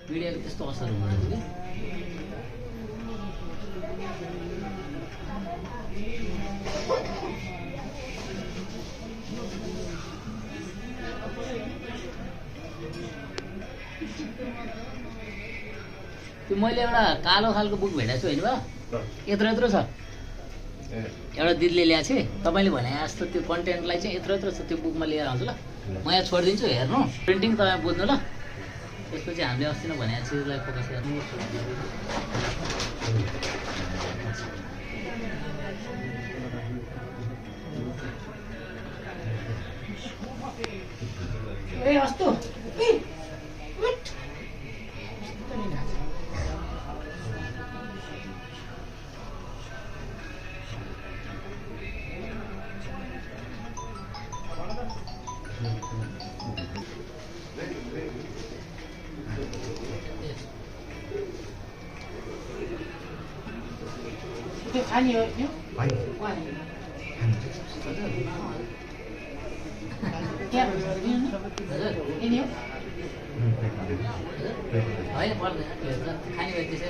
मिडियाले त्यस्तो असर हुँदैन कि त्यो मैले एउटा कालो खालको बुक भेटेको छु होइन बा यत्रो यत्रो छ एउटा दिदीले ल्याएको थिएँ तपाईँले भने जस्तो त्यो कन्टेन्टलाई चाहिँ यत्रो यत्रो छ त्यो बुकमा लिएर आउँछु ल म यहाँ छोडिदिन्छु हेर्नु प्रिन्टिङ तपाईँ बुझ्नु ल त्यसपछि हामीले अस्ति नै भनेको चिजलाई फोकस गर्नु ए अस्तो त्यो खानी हो यो होइन पर्दैन खाने भए त्यसै